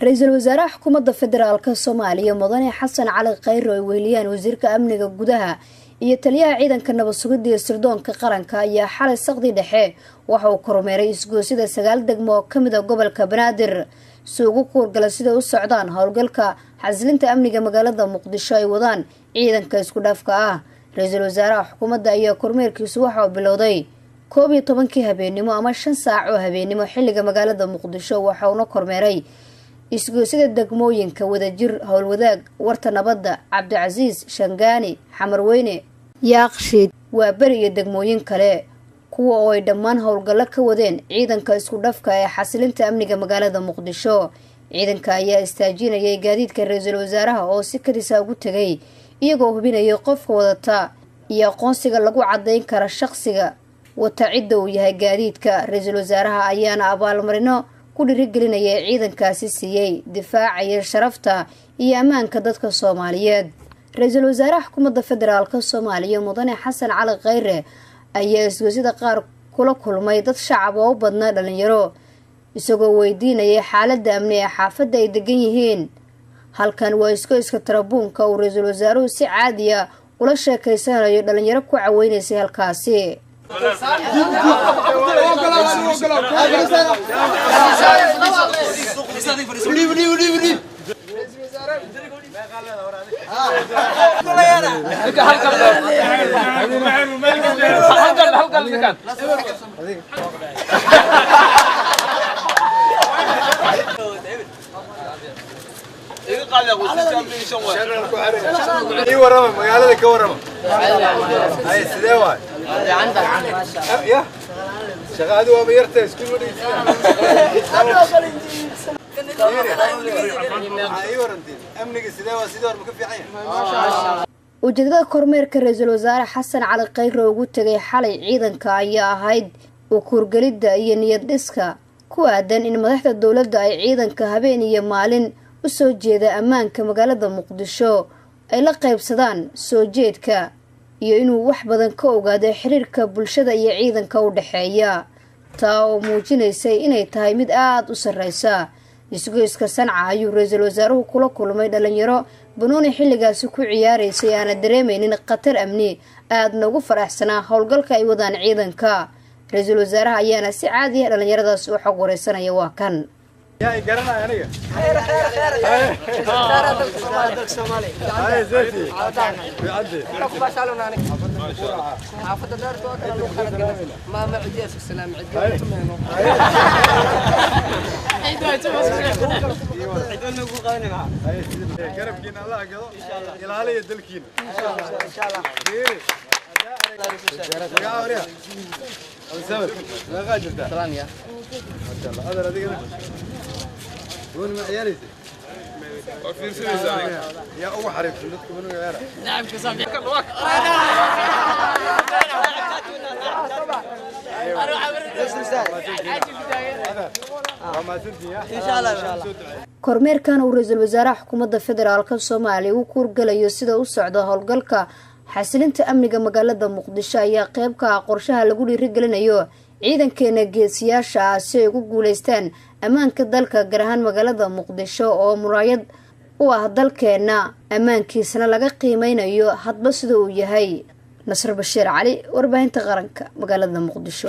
رئيس الوزراء حكومة فدرالka Soomaaliya Mudane Xasan Cali Khayre oo weeliyaan wasiirka amniga gudaha iyo taliyaha ciidanka nabad sugidda iyo sirdoonka qaranka ayaa xalay saqdi dhexe waxa uu kormeeray isgoosida 9 degmo oo kamid ah gobolka Banaadir suugu kuurgala sida u socdaan howlgalka xasilinta amniga magaalada Muqdisho ay wadaan ciidanka isku dhafka ah. Ra'iisul Wasaaraha xukuumadda ayaa kormeerkiisu waxa uu bilowday 12 habeenimo ama 5 saac oo habeenimo xilliga magaalada Muqdisho waxa uu kormeeray isgoosida degmooyinka Wadajir, Howlwadaag, Warta Nabadda, Cabdicaziis, Shangaani, Xamarweyne, Yaaqshiid, Waabari iyo degmooyin kale kuwa oo ay dhammaan howlgalo ka wadeen ciidanka isku dhafka ee xasilinta amniga magaalada Muqdisho. Ciidanka ayaa istaajinayay gaadiidka ra'iisul wasaaraha oo si kadis ah ugu tagay iyagoo hubinaya qofka wadata iyo aqoonsiga lagu cadeyn karo shakhsiga wata cidda uu yahay gaadiidka. Ra'iisul wasaaraha ayaana abaalmarino ku dhiirigelinaya ciidankaasi siiyay difaacaya sharafta iyo amaanka dadka Soomaaliyeed. Ra'iisul Wasaaraha Xukuumadda Federaalka Soomaaliya Mudane Xasan Cali Khayre ayaa isgoosida qaar kula kulmay dad shacab oo badnaa dhalinyaro isagoo weydiinaya xaaladda amni ee xaafadda ay degan yihiin. Halkan waa isgoyska Tarabuunka oo Ra'iisul Wasaaruhu si caadi ah ula sheekaysanayo dhalinyaro ku caweynaysay halkaasi. ujeedada kormeerka ra'iisul wasaare Xasan Cali Khayre ugu tagay xalay ciidanka ayaa ahayd u kuurgalida iyo niyad dhiska ku aadan in madaxda dawladda ay ciidanka habeen iyo maalin u soo jeeda ammaanka magaalada Muqdisho ay la qaybsadaan soo jeedka iyo inuu wax badan ka ogaado xiriirka bulshada iyo ciidanka u dhaxeeya taa oo muujinaysay inay tahay mid aad u sareysa. isgoyska Sanca ayuu ra'iisul wasaaruhu kula kulmay dhalinyaro banooni xilligaasi ku ciyaaraysay aan dareemaynin khatar amni aad nagu faraxsanaa howlgalka ay wadaan ciidanka. ra'iisul wasaaraha ayaana si caadi ah dhalinyaradaas u xog wareysanaya waa kan يا جرنا يا نيجا خير الصومالي هاي زيتي بيعدي ما شاء الله نانك حافظ دار توكل لو خرج ما عديس السلام عديس عدنا نقول قاننا هاي قرب كين الله قضى ان شاء الله الى علي يدلكين ان شاء الله ان شاء الله يا وريا السبب ما غادر سلام يا ما شاء الله هذا رادي وين ما عيالي وفي سنة يا أبو حريف شلتكم منو يا نعم كسامي kormeerkan uu ra'iisul wasaaraha xukuumadda federaalka Soomaaliya uu kuurgalayo sida u socdo howlgalka xasilinta amniga magaalada Muqdisho ayaa qayb ka ah qorshaha lagu dhiirigelinayo ciidankeena geesiyaasha ah si ay ugu guuleystaan ammaanka dalka gaar ahaan magaalada Muqdisho oo muraayad u ah dalkeena ammaankiisana laga qiimeynayo hadba sida uu yahay. Nasr Bashiir Cali, warbaahinta qaranka magaalada Muqdisho.